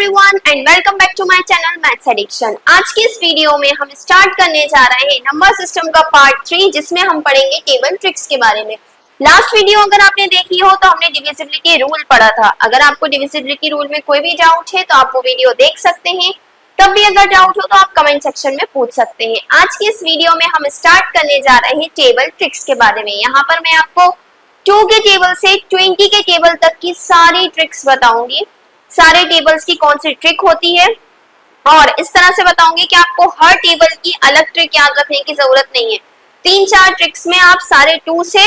Everyone and welcome back to my channel maths addiction. आज की इस वीडियो में हम स्टार्ट करने जा रहे हैं नंबर सिस्टम का पार्ट 3, जिसमें हम पढ़ेंगे टेबल ट्रिक्स के बारे में। लास्ट वीडियो अगर आपने देखी हो तो हमने डिविजिबिलिटी रूल पढ़ा था। अगर आपको डिविजिबिलिटी रूल में कोई भी डाउट है तो आप वो वीडियो देख सकते हैं। तब भी अगर डाउट हो तो आप कमेंट सेक्शन में पूछ सकते हैं। आज की इस वीडियो में हम स्टार्ट करने जा रहे हैं टेबल ट्रिक्स के बारे में। यहाँ पर मैं आपको 2 के टेबल से 20 के टेबल तक की सारी ट्रिक्स बताऊंगी। सारे टेबल्स की कौन सी ट्रिक होती है और इस तरह से बताऊंगी कि आपको हर टेबल की अलग ट्रिक याद रखने की जरूरत नहीं है। 3-4 ट्रिक्स में आप सारे 2 से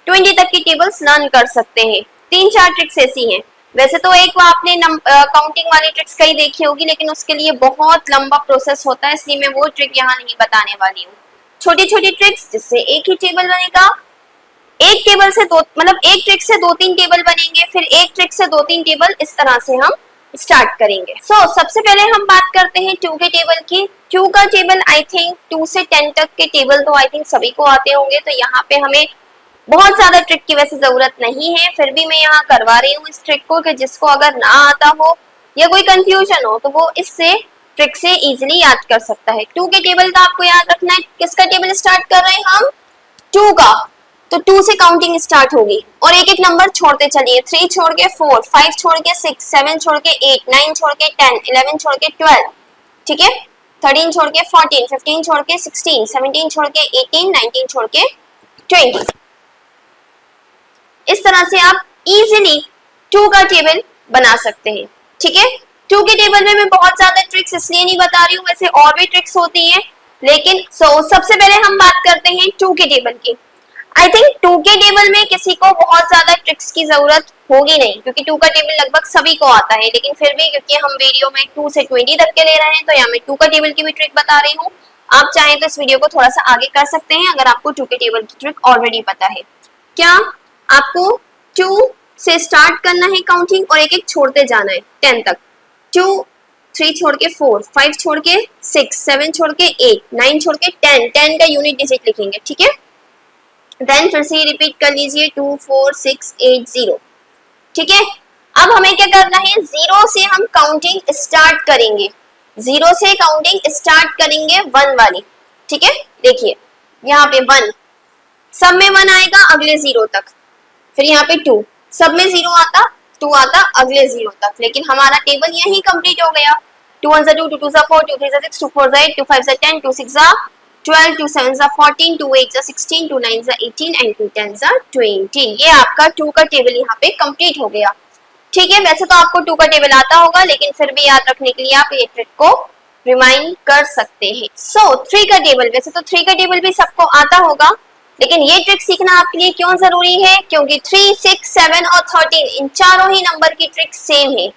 20 तक की टेबल्स लर्न कर सकते हैं। 3-4 ट्रिक्स ऐसी हैं। वैसे तो एक बार आपने काउंटिंग वाली ट्रिक्स कई देखी होगी, लेकिन उसके लिए बहुत लंबा प्रोसेस होता है, इसलिए मैं वो ट्रिक यहाँ नहीं बताने वाली हूँ। छोटी छोटी ट्रिक्स जिससे एक ही टेबल बनेगा, एक टेबल से दो, मतलब एक ट्रिक से 2-3 टेबल बनेंगे, फिर एक ट्रिक से 2-3 टेबल, इस तरह से हम स्टार्ट करेंगे। सबसे पहले हम बात करते हैं 2 के टेबल की। 2 का टेबल आई थिंक 2 से 10 तक के टेबल तो आई थिंक सभी को आते होंगे, तो यहाँ पे हमें बहुत ज्यादा ट्रिक की वैसे जरूरत नहीं है, फिर भी मैं यहाँ करवा रही हूँ इस ट्रिक को कि जिसको अगर ना आता हो या कोई कंफ्यूजन हो तो वो इससे ट्रिक से इजिली याद कर सकता है। 2 के टेबल का आपको याद रखना है। किसका टेबल स्टार्ट कर रहे हैं हम? 2 का। तो 2 से काउंटिंग स्टार्ट होगी और एक एक नंबर छोड़ते चलिए। 3 छोड़ के 4, 5 छोड़ के 6, 7 छोड़ के 8, 9 छोड़ के 10, 11 छोड़ के 12, ठीक है, 13 छोड़ के 14, 15 छोड़ के 16, 17 छोड़ के 18, 19 छोड़ के 20। इस तरह से आप इजीली 2 का टेबल बना सकते हैं, ठीक है। 2 के टेबल में मैं बहुत ज्यादा ट्रिक्स इसलिए नहीं बता रही हूँ, वैसे और भी ट्रिक्स होती हैं, लेकिन सबसे पहले हम बात करते हैं 2 के टेबल की। आई थिंक 2 के टेबल में किसी को बहुत ज्यादा ट्रिक्स की जरूरत होगी नहीं, क्योंकि 2 का टेबल लगभग सभी को आता है, लेकिन फिर भी क्योंकि हम वीडियो में 2 से 20 तक के ले रहे हैं तो यहाँ मैं 2 का टेबल की भी ट्रिक बता रही हूँ। आप चाहें तो इस वीडियो को थोड़ा सा आगे कर सकते हैं अगर आपको 2 के टेबल की ट्रिक ऑलरेडी पता है। क्या आपको 2 से स्टार्ट करना है काउंटिंग और एक एक छोड़ते जाना है 10 तक। 2, 3 छोड़ के 4, 5 छोड़ के 6, 7 छोड़ के 8, 9 छोड़ के 10, 10 का यूनिट डिजिट लिखेंगे, ठीक है। देन फिर से रिपीट कर लीजिए 2, 4, 6, 8, 0, ठीक है। अब हमें क्या करना है? 0 से हम काउंटिंग स्टार्ट करेंगे। 0 से काउंटिंग स्टार्ट करेंगे 1 वाली, ठीक है। देखिए यहाँ पे 1, सब में 1 आएगा अगले 0 तक, फिर यहाँ पे 2, सब में 0 आता, 2 आता अगले 0 तक, लेकिन हमारा टेबल यही कंप्लीट हो गया। 2 1 2, 2 2 4, 2 3 6, 2 4 8, 2 5 10, 2 6 12, 2 7 14, 2 8 16, 2 9 18 एंड 2 10 20। ये आपका 2 का टेबल यहाँ पे कंप्लीट हो गया, ठीक है। वैसे तो आपको 2 का टेबल आता होगा, लेकिन फिर भी याद रखने के लिए आप ये ट्रिक को रिमाइंड कर सकते हैं। 3 का टेबल, वैसे तो 3 का टेबल भी सबको आता होगा, लेकिन ये ट्रिक सीखना आपके लिए क्यों जरूरी है? क्योंकि 3, 6, 7 और 13 इन चारों ही नंबर की ट्रिक सेम है,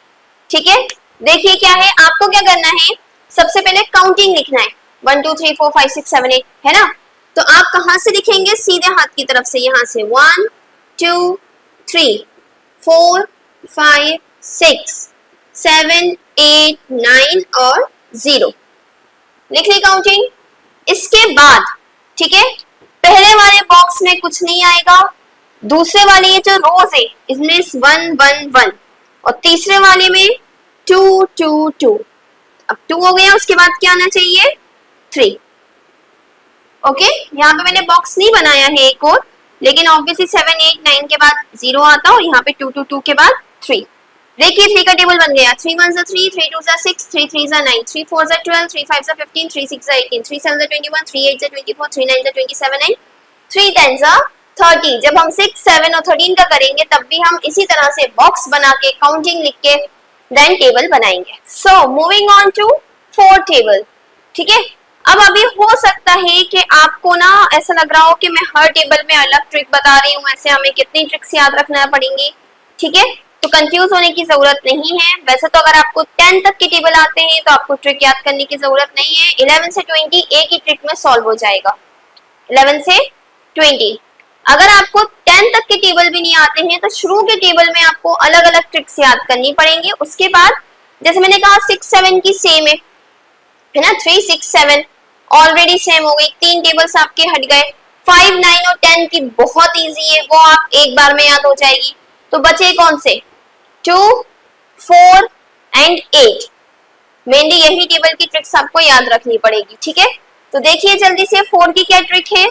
ठीक है। देखिए क्या है, आपको क्या करना है? सबसे पहले काउंटिंग लिखना है, 1 2 3 4 5 6 7 8, है ना। तो आप कहां से लिखेंगे? सीधे हाथ की तरफ से, यहां से 1 2 3 4 5 6 7 8 9 और 0 लिख ली काउंटिंग। इसके बाद, ठीक है, पहले वाले बॉक्स में कुछ नहीं आएगा, दूसरे वाले ये जो रोज है इसमें 1 1 1 और तीसरे वाले में 2 2 2। अब 2 हो गया, उसके बाद क्या आना चाहिए? 3। ओके, यहाँ पे मैंने बॉक्स नहीं बनाया है एक और, लेकिन ऑब्वियसली 7 8 9 के बाद 0 आता और यहाँ पे 2 2 2 के बाद 3। देखिए 3 का टेबल बन गया। 3 1 3, 3 2 6, 3 3 9, 3 4 12, 3 5 15, 3 6 18, 3 7 21, 3 8 24, 3 9 27 एंड 3 10 30। जब हम 6 7 और 13 का करेंगे तब भी हम इसी तरह से बॉक्स बना के काउंटिंग लिख के देन टेबल बनाएंगे। मूविंग ऑन टू 4 टेबल, ठीक है। अब अभी हो सकता है कि आपको ना ऐसा लग रहा हो कि मैं हर टेबल में अलग ट्रिक बता रही हूँ, ऐसे हमें कितनी ट्रिक्स याद रखना पड़ेंगी, ठीक है। तो कंफ्यूज होने की जरूरत नहीं है। वैसे तो अगर आपको 10 तक के टेबल आते हैं तो आपको ट्रिक याद करने की जरूरत नहीं है। 11 से 20 एक ही ट्रिक में सॉल्व हो जाएगा। 11 से 20। अगर आपको 10 तक के टेबल भी नहीं आते हैं तो शुरू के टेबल में आपको अलग अलग ट्रिक्स याद करनी पड़ेंगी। उसके बाद जैसे मैंने कहा 6 7 की सेम है ना, 3 6 7 ऑलरेडी सेम हो गई, 3 टेबल्स आपके हट गए। 5 9 और 10 की बहुत इजी है, वो आप एक बार में याद हो जाएगी। तो बचे कौन से? 2 4 एंड 8। मेनली यही टेबल की ट्रिक्स आपको याद रखनी पड़ेगी, ठीक है। तो देखिए जल्दी से 4 की क्या ट्रिक है।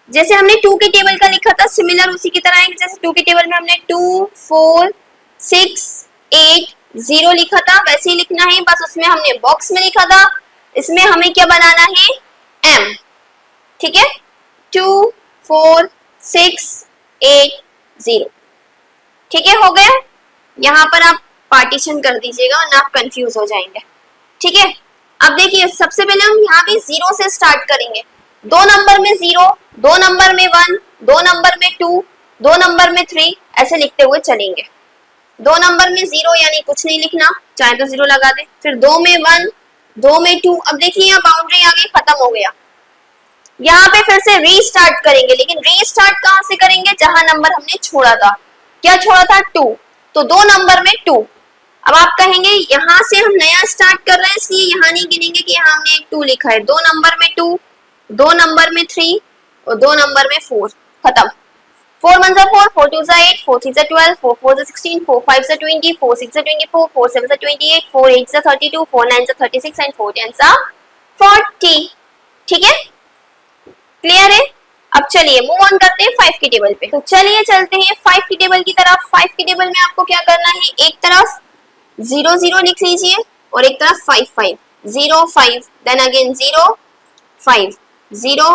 जैसे हमने 2 के टेबल का लिखा था सिमिलर उसी की तरह है। जैसे 2 के टेबल में हमने 2 4 6 8 0 लिखा था, वैसे ही लिखना है, बस उसमें हमने बॉक्स में लिखा था। इसमें हमें क्या बनाना है, m, ठीक है। 2 4 6 8 0, ठीक है, हो गया। यहाँ पर आप पार्टीशन कर दीजिएगा वरना आप कंफ्यूज हो जाएंगे, ठीक है। अब देखिए सबसे पहले हम यहाँ पे 0 से स्टार्ट करेंगे। 2 नंबर में 0, 2 नंबर में 1, 2 नंबर में 2, 2 नंबर में 3, ऐसे लिखते हुए चलेंगे। 2 नंबर में 0 यानी कुछ नहीं लिखना, चाहे तो 0 लगा दे। फिर 2 में 1, 2 में 2। अब देखिए यहाँ बाउंड्री आ गई, खत्म हो गया। यहाँ पे फिर से रीस्टार्ट करेंगे, लेकिन रीस्टार्ट कहाँ से करेंगे, जहां नंबर हमने छोड़ा था। क्या छोड़ा था, 2, तो 2 नंबर में 2। अब आप कहेंगे यहाँ से हम नया स्टार्ट कर रहे हैं इसलिए यहाँ नहीं गिनेंगे कि यहाँ हमने एक 2 लिखा है। 2 नंबर में 2, 2 नंबर में 3 और 2 नंबर में 4, खत्म। 4 1 4, 4 2 8, 4 3 12, 4 4 16, 4 5 20, 4 6 24, 4 7 28, 4 8 32, 4 9 36 एंड 4 10 40, ठीक है, क्लियर है। अब चलिए मूव ऑन करते हैं 5 की टेबल पे। तो चलिए चलते हैं 5 की टेबल की तरफ। 5 की टेबल में आपको क्या करना है, एक तरफ 0 0 लिख लीजिए और एक तरफ 5 5, 0 5, देन अगेन 0 5, 0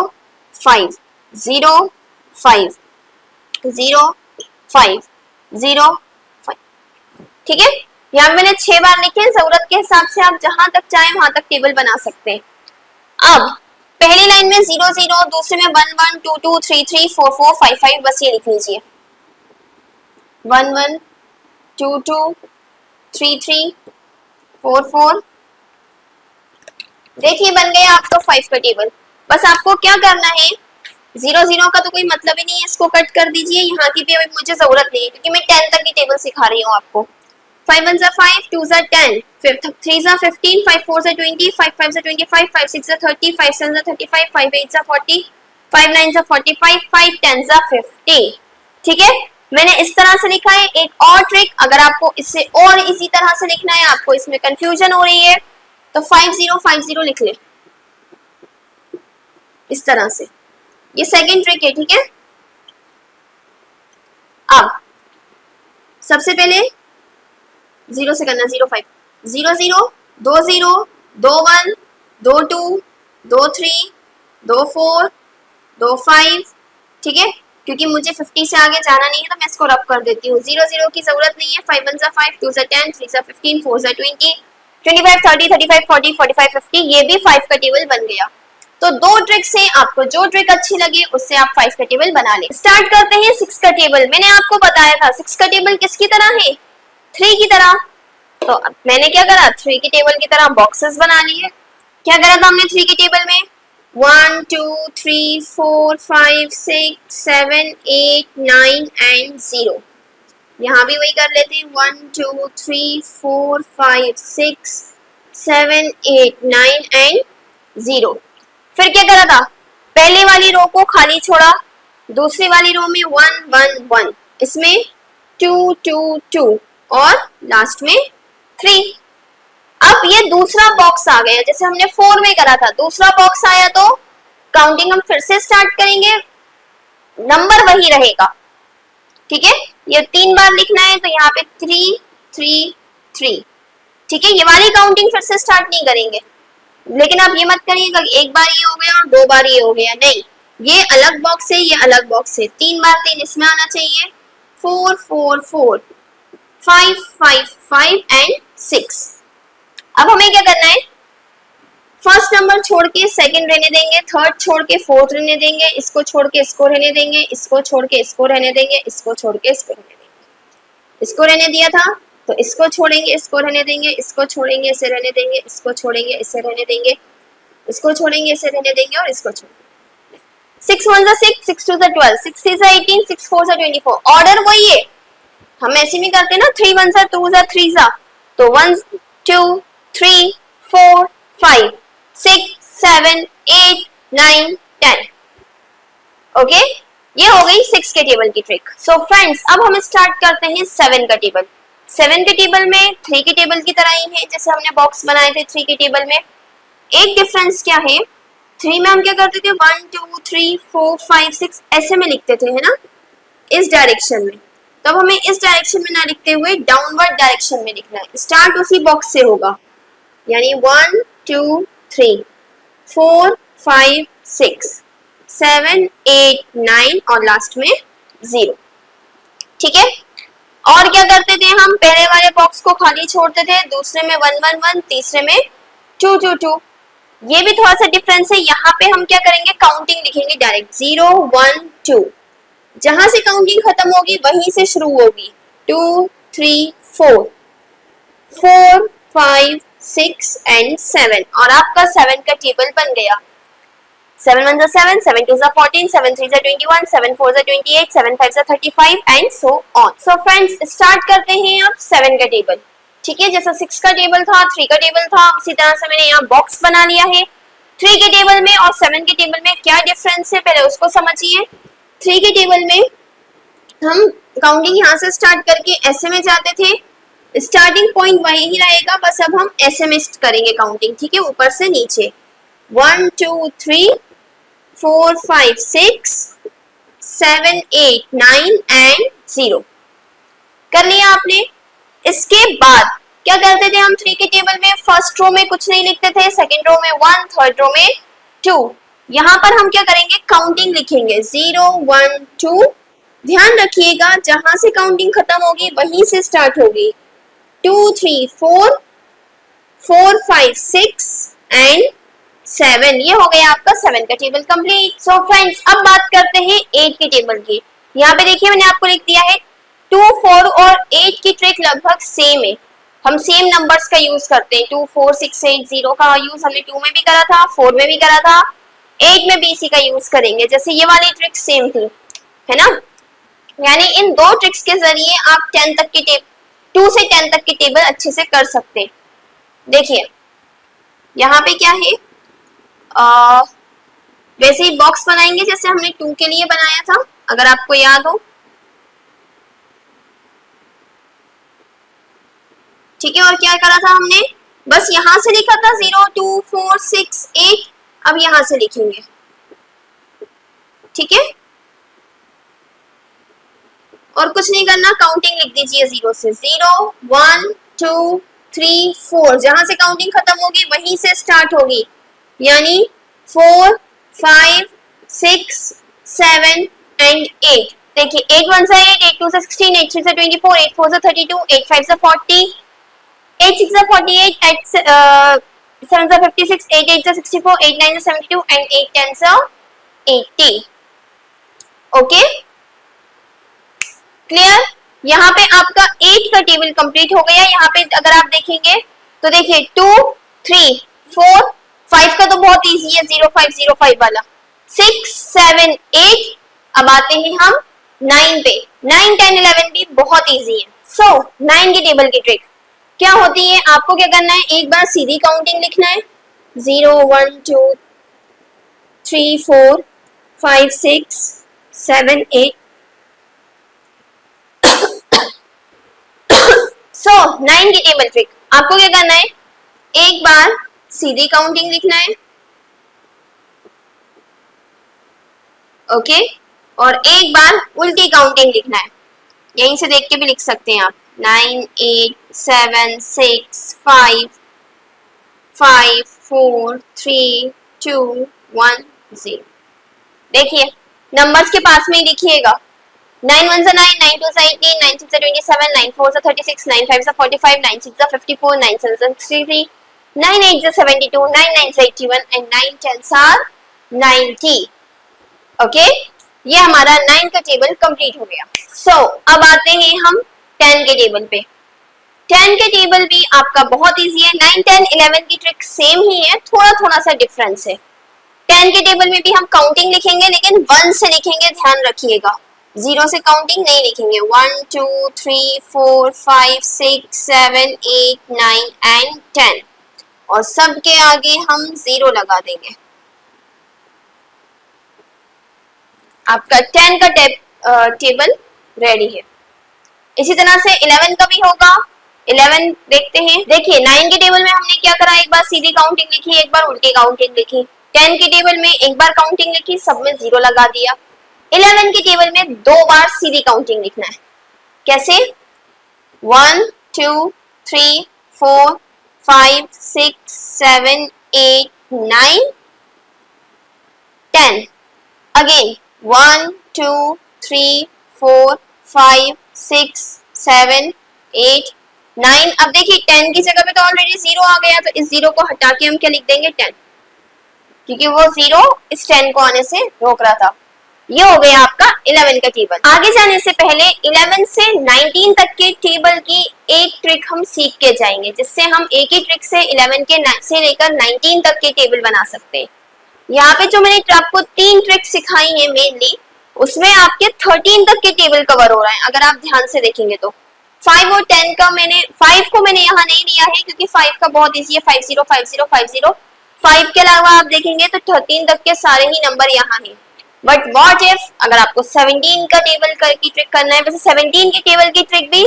5, 0 5, 0 5, 0 5, ठीक है। यहाँ मैंने 6 बार लिखे, जरूरत के हिसाब से आप जहां तक चाहें वहां तक टेबल बना सकते हैं। अब पहली लाइन में 0 0, दूसरे में 1 1, 2 2, 3 3, 4 4, 5 5, बस ये लिख लीजिए। 1 1, 2 2, 3 3, 4 4। देखिए बन गया आपका 5 का टेबल। बस आपको क्या करना है, 0 0 का तो कोई मतलब ही नहीं है, इसको कट कर दीजिए। यहाँ की भी अभी मुझे जरूरत नहीं है क्योंकि मैं 10 तक की टेबल सिखा रही हूँ आपको। 5 1 5, 2 10, 3 15, 5 4 20, 5 5 25, 5 6 30, 5 7 35, 5 8 40, 5 9 45, 5 10 50, ठीक है। मैंने इस तरह से लिखा है। एक और ट्रिक, अगर आपको इससे और इसी तरह से लिखना है, आपको इसमें कंफ्यूजन हो रही है, तो 5 0 5 0 लिख ले इस तरह से। ये सेकंड ट्रिक है, ठीक है। अब सबसे पहले 0 से करना, 0 5, 0 0, 2 0, 2 1, 2 2, 2 3, 2 4, 2 5, ठीक है। क्योंकि मुझे 50 से आगे जाना नहीं है तो मैं इसको रब कर देती हूँ। 0 0 की जरूरत नहीं है। 5 1 5, 2 10, 3 15, 4 20, 25 30, 35 40, 45 50, ये भी 5 का टेबल बन गया। तो दो ट्रिक से आपको जो ट्रिक अच्छी लगे उससे आप 5 का टेबल बना ले। स्टार्ट करते हैं 6 का टेबल। मैंने आपको बताया था 6 का टेबल किसकी तरह है, 3 की तरह। तो मैंने क्या करा, 3 की टेबल की तरह बॉक्सेस बना लिए। क्या करा था हमने 3 की टेबल में, 1 2 3 4 5 6 7 8 9 एंड 0। यहाँ भी वही कर लेते हैं, 1 2 3 4 5 6 7 8 9 एंड 0। फिर क्या करा था, पहले वाली रो को खाली छोड़ा, दूसरी वाली रो में 1 1 1, इसमें 2 2 2 और लास्ट में 3। अब ये दूसरा बॉक्स आ गया, जैसे हमने 4 में करा था, दूसरा बॉक्स आया तो काउंटिंग हम फिर से स्टार्ट करेंगे, नंबर वही रहेगा, ठीक है। ये 3 बार लिखना है तो यहाँ पे 3 3 3, ठीक है। ये वाली काउंटिंग फिर से स्टार्ट नहीं करेंगे, लेकिन आप ये मत करिएगा एक बार ये हो गया और 2 बार ये हो गया, नहीं, ये अलग बॉक्स है, ये अलग बॉक्स है। 3 बार 3 इसमें आना चाहिए, 4 4 4 5 5 5 एंड 6। अब हमें क्या करना है, फर्स्ट नंबर छोड़ के सेकंड रहने देंगे, थर्ड छोड़ के फोर्थ रहने देंगे, इसको छोड़ के इसको रहने देंगे, इसको छोड़ के इसको रहने देंगे, इसको छोड़ के इसको रहने देंगे। इसको रहने दिया था तो इसको छोड़ेंगे, इसको रहने देंगे, इसको छोड़ेंगे, इसे रहने देंगे, इसको छोड़ेंगे, इसे रहने देंगे, इसको छोड़ेंगे, इसे रहने देंगे और इसको छोड़ेंगे। 6 1 6, 6 2 12, 6 3 18, 6 4 24। ऑर्डर वही है, हम ऐसे में करते ना, 3 1 2 3, तो 1 2 3 4 5 6 7 8 9 10। ओके, ये हो गई 6 के टेबल की ट्रिक। सो फ्रेंड्स, अब हम स्टार्ट करते हैं 7 का टेबल। 7 के टेबल में 3 के टेबल की तरह ही है, जैसे हमने बॉक्स बनाए थे 3 के टेबल में। एक डिफरेंस क्या है, 3 में हम क्या करते थे 1 2 3 4 5 6 ऐसे में लिखते थे, है ना, इस डायरेक्शन में। तो अब हमें इस डायरेक्शन में ना लिखते हुए डाउनवर्ड डायरेक्शन में लिखना है। स्टार्ट उसी बॉक्स से होगा, यानी 1 2 3 4 5 6 7 8 9 और लास्ट में 0। ठीक है। और क्या करते थे हम, पहले वाले बॉक्स को खाली छोड़ते थे, दूसरे में 1 1 1, तीसरे में 2 2 2। ये भी थोड़ा सा डिफरेंस है, यहाँ पे हम क्या करेंगे, काउंटिंग लिखेंगे डायरेक्ट 0 1 2। जहां से काउंटिंग खत्म होगी वहीं से शुरू होगी, 2 3 4 4 5 6 एंड 7। और आपका 7 का टेबल बन गया। 7 1 is 7, 7 2 is 14, 7 3 is 21, 7 4 is 28, 7 5 is 35 and so on. So friends, start करते हैं अब 7 का टेबल। ठीक है, जैसा 6 का टेबल था, 3 का टेबल था, उसी तरह से मैंने यहाँ बॉक्स बना लिया है। 3 के टेबल में और 7 के टेबल में क्या डिफरेंस है, पहले उसको समझिए। 3 के टेबल में हम काउंटिंग यहाँ से स्टार्ट करके ऐसे में जाते थे, स्टार्टिंग पॉइंट वही रहेगा, बस अब हम ऐसे में करेंगे काउंटिंग। ठीक है, ऊपर से नीचे 1 2 3 4 5 6 7 8 9 एंड 0 कर लिया आपने। इसके बाद क्या करते थे हम 3 के टेबल में, फर्स्ट रो में कुछ नहीं लिखते थे, सेकंड रो में 1, थर्ड रो में 2। यहाँ पर हम क्या करेंगे, काउंटिंग लिखेंगे 0 1 2। ध्यान रखिएगा जहां से काउंटिंग खत्म होगी वहीं से स्टार्ट होगी, 2 3 4 4 5 6 एंड 7। ये हो गया आपका 7 का टेबल कंप्लीट। सो फ्रेंड्स, अब बात करते हैं 8 के टेबल की। यहाँ पे देखिए मैंने आपको लिख दिया है 2 4 और 8 की ट्रिक लगभग सेम है। हम सेम नंबर्स का यूज करते हैं, 2 4 6 8 0 का यूज हमने 2 में भी करा था, 4 में भी करा था, 8 में भी इसी का यूज करेंगे। जैसे ये वाली ट्रिक सेम थी, है ना। यानी इन दो ट्रिक्स के जरिए आप 10 तक के टेबल, 2 से 10 तक के टेबल अच्छे से कर सकते हैं। देखिए यहाँ पे क्या है, वैसे ही बॉक्स बनाएंगे जैसे हमने 2 के लिए बनाया था, अगर आपको याद हो। ठीक है, और क्या करा था हमने, बस यहां से लिखा था 0 2 4 6 8। अब यहां से लिखेंगे, ठीक है, और कुछ नहीं करना, काउंटिंग लिख दीजिए 0 से, 0 1 2 3 4। जहां से काउंटिंग खत्म होगी वहीं से स्टार्ट होगी, यानी 4 5 6 7 एंड 8। देखिए 8 1 से 8, 8 2 से 16, 8 3 से 24, 8 4 से 32, 8 5 से 40, 8 6 से 48, 8 7 से 56, 8 8 से 64, 8 9 से 72 एंड 8 10 से 80। Okay, clear. यहाँ पे आपका 8 का टेबल कंप्लीट हो गया। यहाँ पे अगर आप देखेंगे तो देखिए 2 3 4 5 का तो बहुत इजी है, 0 5 0 5 वाला, 6 7 8। अब आते हैं हम 9 पे, 9 10 11 भी बहुत इजी है। सो 9 के टेबल की ट्रिक क्या होती है, आपको क्या करना है, एक बार सीधी काउंटिंग लिखना है, 0 1 2 3 4 5 6 7 8। सो 9 की टेबल ट्रिक आपको क्या करना है, एक बार सीधी काउंटिंग लिखना है, ओके, और एक बार उल्टी काउंटिंग लिखना है। यहीं से देख के भी लिख सकते हैं आप, 9 8 7 6 5 5 4 3 2 1 0। देखिए नंबर्स के पास में ही लिखिएगा, 9 1 से 9, 9 2 से 18, 9 6 से 27, 9 4 से 36, 9 5 से 45, 9 6 से 54, 9 7 से 63, 9 8 से 72, 9 9 से 81 एंड 9 10 से 90। ओके, ये हमारा 9 का टेबल कंप्लीट हो गया। सो अब आते हैं हम 10 के टेबल पे। 10 के टेबल भी आपका बहुत इजी है, 9 10 11 की ट्रिक सेम ही है, थोड़ा थोड़ा सा डिफरेंस है। 10 के टेबल में भी हम काउंटिंग लिखेंगे, लेकिन 1 से लिखेंगे, ध्यान रखिएगा, 0 से काउंटिंग नहीं लिखेंगे। 1 2 3 4 5 6 7 8 9 एंड 10, और सबके आगे हम 0 लगा देंगे। आपका 10 का टेबल रेडी है। इसी तरह से 11 का भी होगा। 11 देखते हैं। देखिए 9 के टेबल में हमने क्या करा, एक बार सीधी काउंटिंग लिखी, एक बार उल्टी काउंटिंग लिखी। 10 के टेबल में एक बार काउंटिंग लिखी, सब में 0 लगा दिया। 11 के टेबल में 2 बार सीधी काउंटिंग लिखना है। कैसे? 1 2 3 4 5 6 7 8 9 10। अगेन 1 2 3 4 5 6 7 8 9। अब देखिए 10 की जगह पे तो ऑलरेडी 0 आ गया, तो इस 0 को हटा के हम क्या लिख देंगे 10, क्योंकि वो 0 इस 10 को आने से रोक रहा था। ये हो गया आपका 11 का टेबल। आगे जाने से पहले 11 से 19 तक के टेबल की एक ट्रिक हम सीख के जाएंगे, जिससे हम एक ही ट्रिक से 11 के से लेकर 19 तक के टेबल बना सकते हैं। यहाँ पे जो मैंने आपको 3 ट्रिक सिखाई है मेनली, उसमें आपके 13 तक के टेबल कवर हो रहा है अगर आप ध्यान से देखेंगे तो। 5 और 10 का मैंने 5 को मैंने यहाँ नहीं लिया है क्योंकि 5 का बहुत इजी है, 50 50 50। 5 के अलावा आप देखेंगे तो 13 तक के सारे ही नंबर यहाँ हैं। बट व्हाट इफ अगर आपको 17 का टेबल की ट्रिक करना है, वैसे 17 के टेबल की ट्रिक भी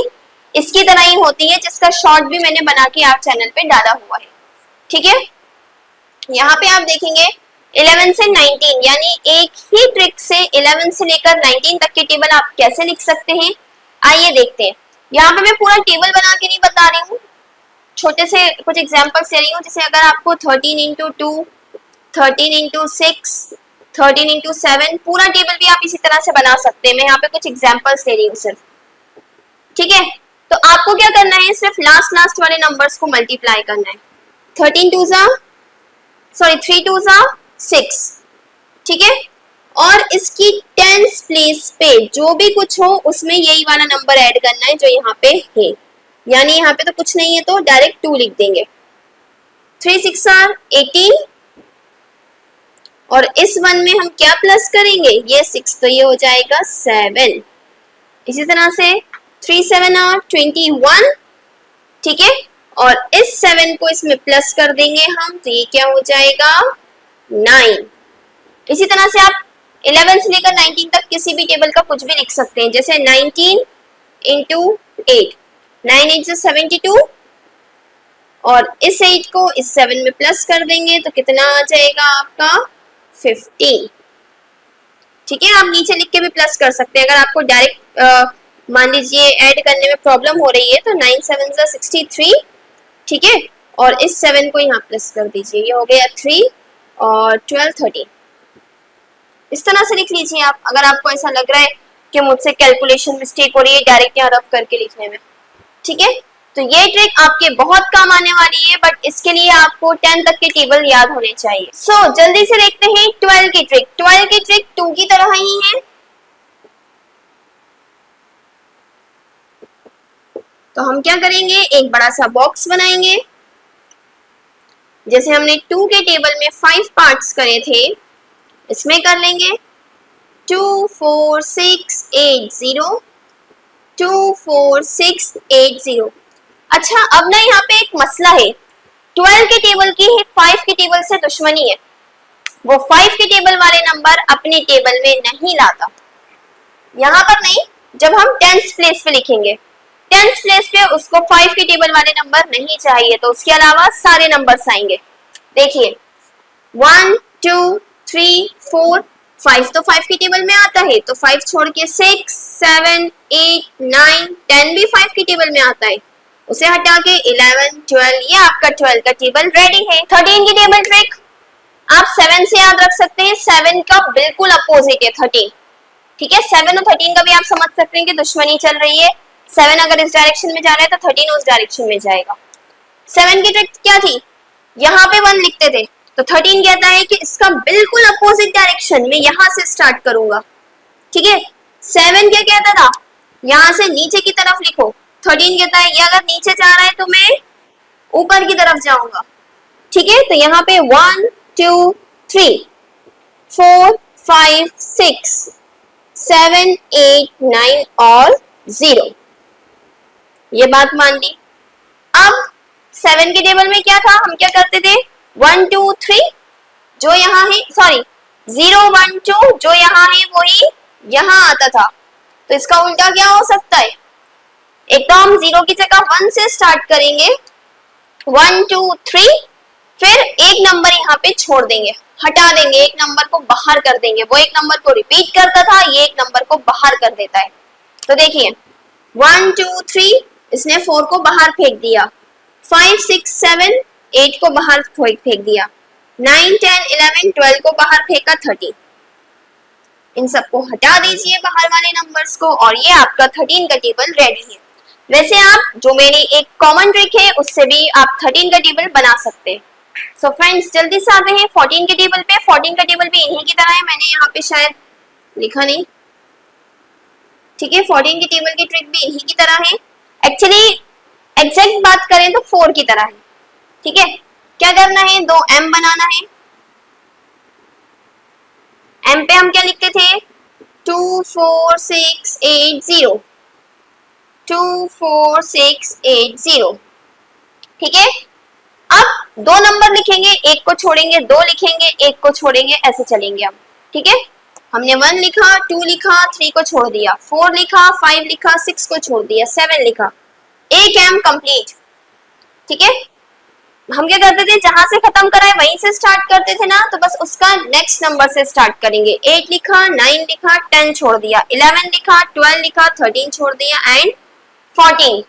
इसकी तरह ही होती है, जिसका शॉर्ट भी मैंने बना के आप चैनल पे डाला हुआ है। ठीक है, यहाँ पे आप देखेंगे 11 से 19, यानी एक ही ट्रिक से 11 से लेकर 19 तक के टेबल आप कैसे लिख सकते हैं, आइए देखते हैं। यहाँ पे मैं पूरा टेबल बना के नहीं बता रही हूँ, छोटे से कुछ एग्जांपल्स दे रही हूँ। जैसे अगर आपको 13 इंटू 2, 13 इंटू 6, 13 इंटू 7, पूरा टेबल भी आप इसी तरह से बना सकते हैं। मैं यहाँ पे कुछ एग्जांपल्स दे रही हूँ सिर्फ। ठीक है, तो आपको क्या करना है, सिर्फ लास्ट वाले नंबर्स को मल्टीप्लाई करना है। 3 2 6। ठीक है, और इसकी टेंस प्लेस पे जो भी कुछ हो उसमें यही वाला नंबर ऐड करना है जो यहाँ पे है। यानी यहाँ पे तो कुछ नहीं है तो डायरेक्ट 2 लिख देंगे। 3 6 18, और इस 1 में हम क्या प्लस करेंगे, ये 6 तो ये हो जाएगा 7। इसी तरह से 3 7 21। ठीक है, और इस 7 को इसमें प्लस कर देंगे हम, तो ये क्या हो जाएगा 9। इसी तरह से आप 11 से लेकर 19 तक किसी भी टेबल का कुछ भी लिख सकते हैं। जैसे 19 इंटू 8, 9 8 से 72, और इस 8 को इस 7 में प्लस कर देंगे तो कितना आ जाएगा आपका 15। ठीक है, आप नीचे लिख के भी प्लस कर सकते हैं। अगर आपको डायरेक्ट मान लीजिए ऐड करने में प्रॉब्लम हो रही है तो 9 7 63। ठीक है, और इस 7 को यहाँ प्लस कर दीजिए, ये हो गया 3 और 12 13। इस तरह से लिख लीजिए आप, अगर आपको ऐसा लग रहा है कि मुझसे कैलकुलेशन मिस्टेक हो रही है डायरेक्ट यहाँ रब करके लिखने में। ठीक है, तो ये ट्रिक आपके बहुत काम आने वाली है, बट इसके लिए आपको 10 तक के टेबल याद होने चाहिए। सो जल्दी से देखते हैं 12 की ट्रिक। 12 की ट्रिक 2 की तरह ही है। तो हम क्या करेंगे, एक बड़ा सा बॉक्स बनाएंगे। जैसे हमने 2 के टेबल में 5 पार्ट्स करे थे, इसमें कर लेंगे 2 4 6 8 0, 2 4 6 8 0। अच्छा, अब ना यहाँ पे एक मसला है, 12 के टेबल की 5 के टेबल से दुश्मनी है। वो 5 के टेबल वाले नंबर अपने टेबल में नहीं लाता। यहाँ पर नहीं, जब हम 10th प्लेस पे लिखेंगे, 10th प्लेस पे उसको 5 के टेबल वाले नंबर नहीं चाहिए, तो उसके अलावा सारे नंबर्स आएंगे। देखिए 1 2 3 4 5 तो 5 के टेबल में आता है, तो 5 छोड़ के 6 7 8 9 10 भी 5 के टेबल में आता है, उसे हटा के 11 12, ये आपका 12 का टेबल रेडी है। 13 की टेबल ट्रिक आप 7 से याद रख सकते हैं, 7 का बिल्कुल अपोजिट है 13। ठीक है, 7 और 13 का भी आप समझ सकते हैं कि दुश्मनी चल रही है। 7 अगर इस डायरेक्शन में जा रहा है तो 13 उस डायरेक्शन में जाएगा। 7 की ट्रिक क्या थी, यहाँ पे 1 लिखते थे, तो 13 कहता है कि इसका बिल्कुल अपोजिट डायरेक्शन में यहाँ से स्टार्ट करूंगा। ठीक है, 7 क्या कहता था, यहाँ से नीचे की तरफ लिखो। 13 कहता है ये अगर नीचे जा रहा है तो मैं ऊपर की तरफ जाऊंगा। ठीक है, तो यहाँ पे 1 2 3 4 5 6 7 8 9 और 0, ये बात मान ली। अब 7 के टेबल में क्या था, हम क्या करते थे, 1 2 3 जो यहाँ है, सॉरी 0 1 2 जो यहाँ है वही यहाँ आता था। तो इसका उल्टा क्या हो सकता है, एक तो हम 0 की जगह 1 से स्टार्ट करेंगे, 1 2 3, फिर एक नंबर यहाँ पे छोड़ देंगे, हटा देंगे, एक नंबर को बाहर कर देंगे। वो एक नंबर को रिपीट करता था, ये एक नंबर को बाहर कर देता है। तो देखिए 1 2 3, इसने 4 को बाहर फेंक दिया, 5 6 7 8 को बाहर फेंक दिया, 9 10 11 12 को बाहर फेंका, 13। इन सबको हटा दीजिए बाहर वाले नंबर्स को, और ये आपका 13 का टेबल रेडी है। वैसे आप जो मेरी एक कॉमन ट्रिक है उससे भी आप 13 का टेबल बना सकते हैं। सो फ्रेंड्स जल्दी से आते हैं 14 के टेबल पे। 14 का टेबल भी इन्हीं की तरह है, मैंने यहाँ पे शायद लिखा नहीं, ठीक है। 14 के टेबल की ट्रिक भी इन्हीं की तरह है। एक्चुअली एग्जैक्ट बात करें तो 4 की तरह है, ठीक है। क्या करना है, 2 m बनाना है। m पे हम क्या लिखते थे, 2 4 6 8 0, 2 4 6 8 0, ठीक है। अब 2 नंबर लिखेंगे, एक को छोड़ेंगे, 2 लिखेंगे, एक को छोड़ेंगे, ऐसे चलेंगे हम, ठीक है। हमने 1 लिखा, 2 लिखा, 3 को छोड़ दिया, 4 लिखा, 5 लिखा, 6 को छोड़ दिया, 7 लिखा, एक m कंप्लीट, ठीक है। हम क्या करते थे, जहां से खत्म कराए वहीं से स्टार्ट करते थे ना, तो बस उसका नेक्स्ट नंबर से स्टार्ट करेंगे। 8 लिखा, 9 लिखा, 10 छोड़ दिया, 11 लिखा, 12 लिखा, 13 छोड़ दिया एंड 14।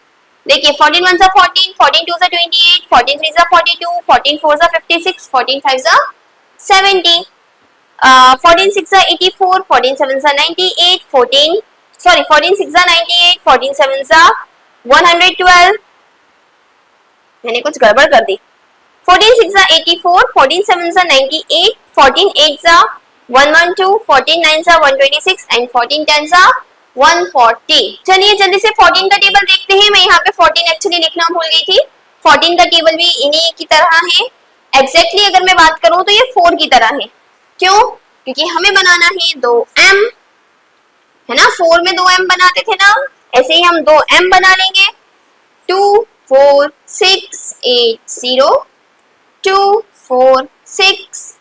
देखिए 14 1 14, 14 2 28, 14 3 42, 14 4 56, 14 5 70, 14 6 84, 14 7 98, 14 6 98, 14 7 112, मैंने कुछ गड़बड़ कर दी। 14 6 84, 14 7 98, 14 8 112, 14 9 126 एंड 14 10 140। चलिए जल्दी से 14 का टेबल देखते हैं। मैं यहाँ पे 14 एक्चुअली लिखना भूल गई थी। 14 का टेबल भी इन्हीं की तरह है। एग्जैक्टली अगर मैं बात करूं तो ये 4 की तरह है। क्यों? क्योंकि हमें बनाना है 2m, है ना। 4 में 2m बनाते थे ना, ऐसे ही हम 2m बना लेंगे। 2 4 6 8 0, 2 4 6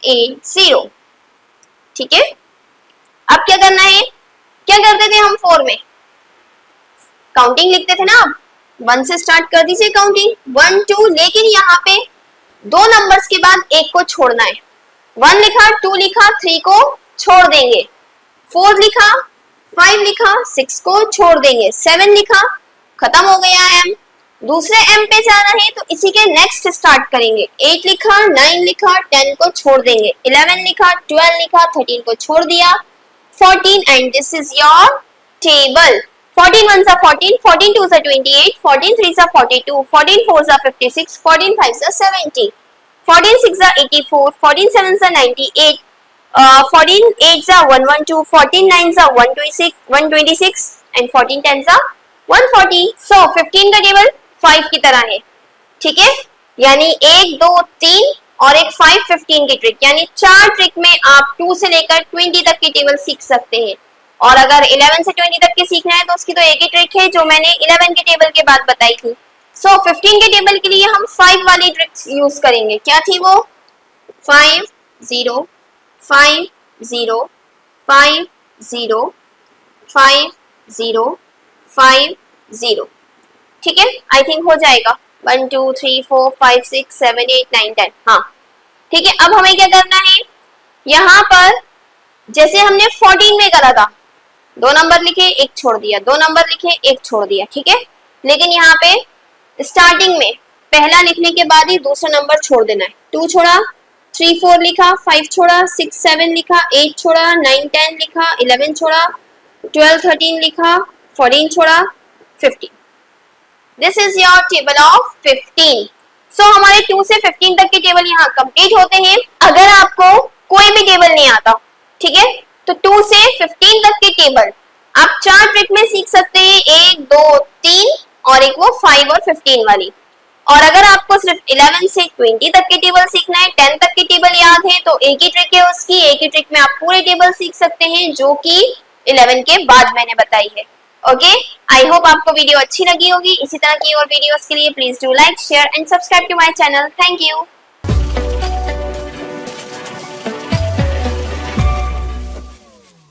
8 0, ठीक है। अब क्या करना है, क्या करते थे हम 4 में काउंटिंग लिखते थे ना, 1 से स्टार्ट कर दीजिए काउंटिंग 1 2, लेकिन यहाँ पे 2 नंबर्स के बाद एक को छोड़ना है। 1 लिखा, 2 लिखा, 3 को छोड़ देंगे, 4 लिखा, 5 लिखा, 6 को छोड़ देंगे, 7 लिखा, खत्म हो गया m। दूसरे m पे जाना है तो इसी के नेक्स्ट स्टार्ट करेंगे। 8 लिखा, 9 लिखा, 10 को छोड़ देंगे, 11 लिखा, 12 लिखा, 13 को छोड़ दिया, 14 and this is your table। 14 1 14, 14 2 28, 14 3 42, 14 4 56, 14 5 70, 14 6 84, 14 7 98, 14 8 112, 14 9 126 and 14 10 140। So 15 का टेबल 5 की तरह है, ठीक है। यानी 1 2 3 और एक 5 15 की ट्रिक, यानी 4 ट्रिक में आप 2 से लेकर 20 तक के टेबल सीख सकते हैं। और अगर 11 से 20 तक के सीखना है तो उसकी तो एक ही ट्रिक है जो मैंने 11 के टेबल के बाद बताई थी। सो 15 के टेबल के लिए हम 5 वाली ट्रिक्स यूज करेंगे। क्या थी वो? 5 0 5 0 5 0 5 0 5 0, ठीक है। आई थिंक हो जाएगा। 1 2 3 4 5 6 7 8 9 10, हाँ ठीक है। अब हमें क्या करना है, यहाँ पर जैसे हमने 14 में करा था, 2 नंबर लिखे, एक छोड़ दिया, 2 नंबर लिखे, एक छोड़ दिया, ठीक है। लेकिन यहाँ पे स्टार्टिंग में पहला लिखने के बाद ही दूसरा नंबर छोड़ देना है। 2 छोड़ा, 3 4 लिखा, 5 छोड़ा, 6 7 लिखा, 8 छोड़ा, 9 10 लिखा, 11 छोड़ा, 12 13 लिखा, 14 छोड़ा, 15। This is your table of 15। सो हमारे 2 से 15 तक के टेबल यहाँ कंप्लीट होते हैं। अगर आपको कोई भी टेबल नहीं आता, ठीक है, तो 2 से 15 तक के टेबल आप 4 ट्रिक में सीख सकते हैं, 1 2 3 और एक वो 5 और 15 वाली। और अगर आपको सिर्फ 11 से 20 तक के टेबल सीखना है, 10 तक के टेबल याद है, तो एक ही ट्रिक है उसकी, एक ही ट्रिक में आप पूरे टेबल सीख सकते हैं जो कि 11 के बाद मैंने बताई है। ओके, आई होप आपको वीडियो अच्छी लगी होगी। इसी तरह की और वीडियोस के लिए please do like, share and subscribe to my channel. Thank you.